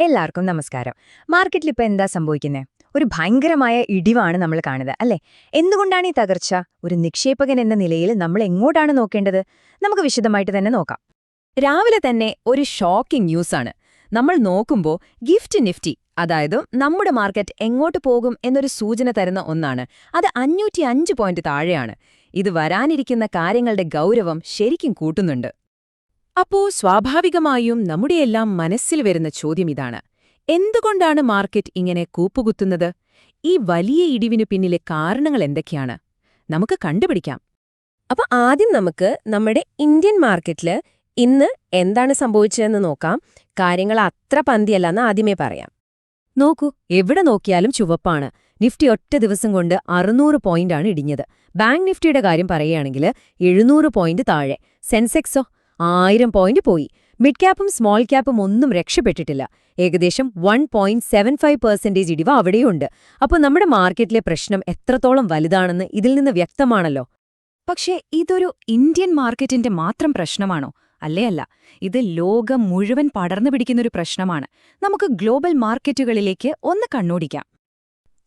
എല്ലാവർക്കും നമസ്കാരം. മാർക്കറ്റിൽ ഇപ്പോൾ എന്താ സംഭവിക്കുന്നത്? ഒരു ഭയങ്കരമായ ഇടിവാണ് നമ്മൾ കാണുന്നത്, അല്ലേ? എന്തുകൊണ്ടാണ് ഈ തകർച്ച? ഒരു നിക്ഷേപകൻ എന്ന നിലയിൽ നമ്മൾ എങ്ങോട്ടാണ് നോക്കേണ്ടത്? നമുക്ക് വിശദമായിട്ട് തന്നെ നോക്കാം. രാവിലെ തന്നെ ഒരു ഷോക്കിംഗ് ന്യൂസാണ്. നമ്മൾ നോക്കുമ്പോൾ ഗിഫ്റ്റ് നിഫ്റ്റി, അതായത് നമ്മുടെ മാർക്കറ്റ് എങ്ങോട്ട് പോകും എന്നൊരു സൂചന തരുന്ന ഒന്നാണ്. അത് 505 പോയിന്റ് താഴെയാണ്. ഇത് വരാനിരിക്കുന്ന കാര്യങ്ങളുടെ ഗൗരവം ശരിക്കും കൂട്ടുന്നുണ്ട്. അപ്പോ സ്വാഭാവികമായും നമ്മുടെയെല്ലാം മനസ്സിൽ വരുന്ന ചോദ്യം ഇതാണ്: എന്തുകൊണ്ടാണ് മാർക്കറ്റ് ഇങ്ങനെ കൂപ്പുകുത്തുന്നത്? ഈ വലിയ ഇടിവിനു പിന്നിലെ കാരണങ്ങൾ എന്തൊക്കെയാണ്? നമുക്ക് കണ്ടുപിടിക്കാം. അപ്പൊ ആദ്യം നമുക്ക് നമ്മുടെ ഇന്ത്യൻ മാർക്കറ്റില് ഇന്ന് എന്താണ് സംഭവിച്ചതെന്ന് നോക്കാം. കാര്യങ്ങൾ അത്ര പന്തിയല്ലെന്ന് ആദ്യമേ പറയാം. നോക്കൂ, എവിടെ നോക്കിയാലും ചുവപ്പാണ്. നിഫ്റ്റി ഒറ്റ ദിവസം കൊണ്ട് 600 പോയിന്റാണ് ഇടിഞ്ഞത്. ബാങ്ക് നിഫ്റ്റിയുടെ കാര്യം പറയുകയാണെങ്കിൽ 700 പോയിന്റ് താഴെ. സെൻസെക്സോ 1000 പോയിന്റ് പോയി. മിഡ് ക്യാപ്പും സ്മോൾ ക്യാപ്പും ഒന്നും രക്ഷപ്പെട്ടിട്ടില്ല. ഏകദേശം 1.75% ഇടിവ് അവിടെയുണ്ട്. അപ്പോൾ നമ്മുടെ മാർക്കറ്റിലെ പ്രശ്നം എത്രത്തോളം വലുതാണെന്ന് ഇതിൽ നിന്ന് വ്യക്തമാണല്ലോ. പക്ഷേ ഇതൊരു ഇന്ത്യൻ മാർക്കറ്റിന്റെ മാത്രം പ്രശ്നമാണോ? അല്ല, ഇത് ലോകം മുഴുവൻ പടർന്നു പിടിക്കുന്നൊരു പ്രശ്നമാണ്. നമുക്ക് ഗ്ലോബൽ മാർക്കറ്റുകളിലേക്ക് ഒന്ന് കണ്ണോടിക്കാം.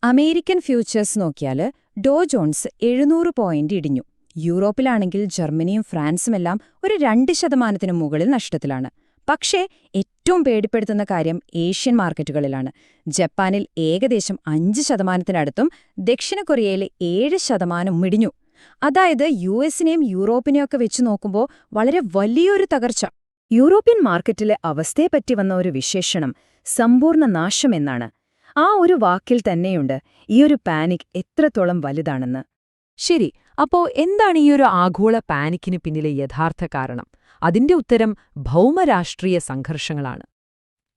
അമേരിക്കൻ ഫ്യൂച്ചേഴ്സ് നോക്കിയാൽ ഡോ ജോൺസ് 700 പോയിന്റ് ഇടിഞ്ഞു. യൂറോപ്പിലാണെങ്കിൽ ജർമ്മനിയും ഫ്രാൻസുമെല്ലാം ഒരു 2% മുകളിൽ നഷ്ടത്തിലാണ്. പക്ഷേ ഏറ്റവും പേടിപ്പെടുത്തുന്ന കാര്യം ഏഷ്യൻ മാർക്കറ്റുകളിലാണ്. ജപ്പാനിൽ ഏകദേശം 5%-അടുത്തും ദക്ഷിണ കൊറിയയിൽ 7% ഇടിഞ്ഞു. അതായത് യുഎസിനെയും യൂറോപ്പിനെയൊക്കെ വെച്ച് നോക്കുമ്പോൾ വളരെ വലിയൊരു തകർച്ച. യൂറോപ്യൻ മാർക്കറ്റിലെ അവസ്ഥയെപ്പറ്റി വന്ന ഒരു വിശേഷണം സമ്പൂർണ്ണ നാശമെന്നാണ്. ആ ഒരു വാക്കിൽ തന്നെയുണ്ട് ഈ ഒരു പാനിക് എത്രത്തോളം വലുതാണെന്ന്. ശരി, അപ്പോ എന്താണ് ഈ ഒരു ആഗോള പാനിക്കിന് പിന്നിലെ യഥാർത്ഥ കാരണം? അതിന്റെ ഉത്തരം ഭൗമരാഷ്ട്രീയ സംഘർഷങ്ങളാണ്.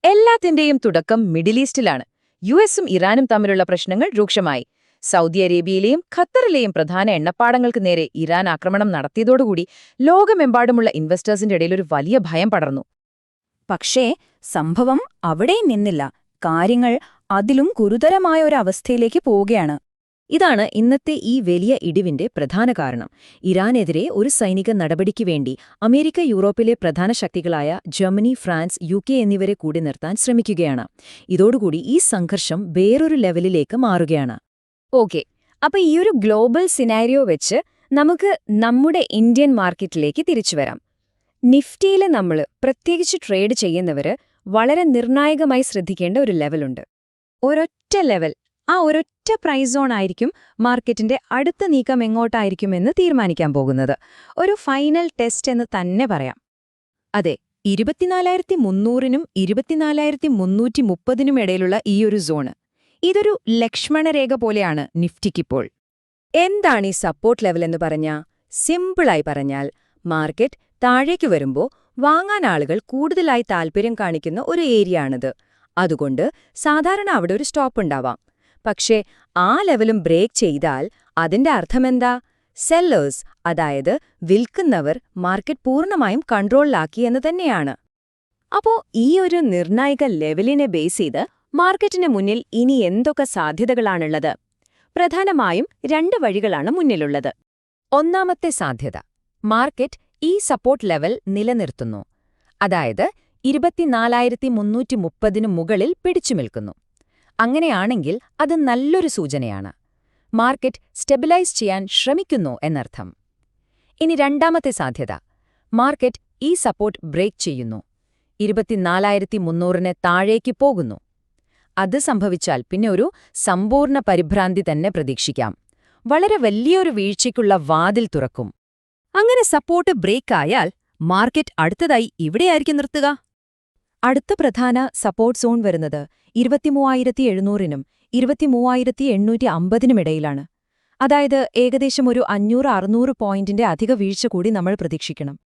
എല്ലാത്തിന്റെയും തുടക്കം മിഡിൽ ഈസ്റ്റിലാണ്. യുഎസും ഇറാനും തമ്മിലുള്ള പ്രശ്നങ്ങൾ രൂക്ഷമായി. സൗദി അറേബ്യയിലെയും ഖത്തറിലെയും പ്രധാന എണ്ണപ്പാടങ്ങൾക്ക് നേരെ ഇറാൻ ആക്രമണം നടത്തിയതോടുകൂടി ലോകമെമ്പാടുമുള്ള ഇൻവെസ്റ്റേഴ്സിന്റെ ഇടയിൽ ഒരു വലിയ ഭയം പടർന്നു. പക്ഷേ സംഭവം അവിടെ നിന്നില്ല. കാര്യങ്ങൾ അതിലും ഗുരുതരമായ ഒരു അവസ്ഥയിലേക്ക് പോവുകയാണ്. ഇതാണ് ഇന്നത്തെ ഈ വലിയ ഇടിവിന്റെ പ്രധാന കാരണം. ഇറാനെതിരെ ഒരു സൈനിക നടപടിക്ക് വേണ്ടി അമേരിക്ക യൂറോപ്പിലെ പ്രധാന ശക്തികളായ ജർമ്മനി, ഫ്രാൻസ്, UK എന്നിവരെ കൂടി നിർത്താൻ ശ്രമിക്കുകയാണ്. ഇതോടുകൂടി ഈ സംഘർഷം വേറൊരു ലെവലിലേക്ക് മാറുകയാണ്. ഓക്കെ, അപ്പൊ ഈ ഒരു ഗ്ലോബൽ സിനാരിയോ വെച്ച് നമുക്ക് നമ്മുടെ ഇന്ത്യൻ മാർക്കറ്റിലേക്ക് തിരിച്ചുവരാം. നിഫ്റ്റിയിൽ നമ്മൾ പ്രത്യേകിച്ച് ട്രേഡ് ചെയ്യുന്നവര് വളരെ നിർണായകമായി ശ്രദ്ധിക്കേണ്ട ഒരു ലെവലുണ്ട്. ഒരൊറ്റ ലെവൽ, ആ ഒരൊറ്റ പ്രൈസ് സോൺ ആയിരിക്കും മാർക്കറ്റിന്റെ അടുത്ത നീക്കം എങ്ങോട്ടായിരിക്കുമെന്ന് തീരുമാനിക്കാൻ പോകുന്നത്. ഒരു ഫൈനൽ ടെസ്റ്റ് എന്ന് തന്നെ പറയാം. അതെ, 24,300-നും 24,330-നും ഇടയിലുള്ള ഈയൊരു സോണ്. ഇതൊരു ലക്ഷ്മണരേഖ പോലെയാണ് നിഫ്റ്റിക്കിപ്പോൾ. എന്താണ് ഈ സപ്പോർട്ട് ലെവൽ എന്ന് പറഞ്ഞാൽ? സിമ്പിളായി പറഞ്ഞാൽ, മാർക്കറ്റ് താഴേക്ക് വരുമ്പോൾ വാങ്ങാൻ ആളുകൾ കൂടുതലായി താൽപ്പര്യം കാണിക്കുന്ന ഒരു ഏരിയ ആണിത്. അതുകൊണ്ട് സാധാരണ അവിടെ ഒരു സ്റ്റോപ്പ് ഉണ്ടാവാം. പക്ഷേ ആ ലെവലും ബ്രേക്ക് ചെയ്താൽ അതിന്റെ അർത്ഥമെന്താ? സെല്ലേഴ്സ്, അതായത് വിൽക്കുന്നവർ, മാർക്കറ്റ് പൂർണ്ണമായും കൺട്രോളിലാക്കി എന്ന് തന്നെയാണ്. അപ്പോ ഈ ഒരു നിർണായക ലെവലിനെ ബേസ് ചെയ്ത് മാർക്കറ്റിന് മുന്നിൽ ഇനി എന്തൊക്കെ സാധ്യതകളാണുള്ളത്? പ്രധാനമായും 2 വഴികളാണ് മുന്നിലുള്ളത്. ഒന്നാമത്തെ സാധ്യത, മാർക്കറ്റ് ഈ സപ്പോർട്ട് ലെവൽ നിലനിർത്തുന്നു. അതായത് 24,330-ന് മുകളിൽ പിടിച്ചു നിൽക്കുന്നു. അങ്ങനെയാണെങ്കിൽ അത് നല്ലൊരു സൂചനയാണ്. മാർക്കറ്റ് സ്റ്റെബിലൈസ് ചെയ്യാൻ ശ്രമിക്കുന്നു എന്നർത്ഥം. ഇനി രണ്ടാമത്തെ സാധ്യത, മാർക്കറ്റ് ഈ സപ്പോർട്ട് ബ്രേക്ക് ചെയ്യുന്നു, 24,300-ന് താഴേക്ക് പോകുന്നു. അത് സംഭവിച്ചാൽ പിന്നെ ഒരു സമ്പൂർണ്ണ പരിഭ്രാന്തി തന്നെ പ്രതീക്ഷിക്കാം. വളരെ വലിയൊരു വീഴ്ചയ്ക്കുള്ള വാതിൽ തുറക്കും. അങ്ങനെ സപ്പോർട്ട് ബ്രേക്കായാൽ മാർക്കറ്റ് അടുത്തതായി ഇവിടെയായിരിക്കും നിർത്തുക. അടുത്ത പ്രധാന സപ്പോർട്ട് സോൺ വരുന്നത് 23,700-നും 23,850-നും ഇടയിലാണ്. അതായത് ഏകദേശം ഒരു 500-600 പോയിന്റിന്റെ അധിക വീഴ്ച കൂടി നമ്മൾ പ്രതീക്ഷിക്കണം.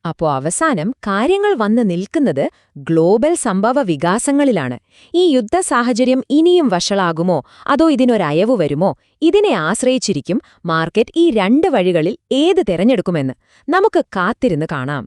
അപ്പോൾ അവസാനം കാര്യങ്ങൾ വന്ന് നിൽക്കുന്നത് ഗ്ലോബൽ സംഭവ വികാസങ്ങളിലാണ്. ഈ യുദ്ധ സാഹചര്യം ഇനിയും വഷളാകുമോ അതോ ഇതിനൊരയവ് വരുമോ? ഇതിനെ ആശ്രയിച്ചിരിക്കും മാർക്കറ്റ് ഈ 2 വഴികളിൽ ഏത് തിരഞ്ഞെടുക്കുമെന്ന്. നമുക്ക് കാത്തിരുന്ന് കാണാം.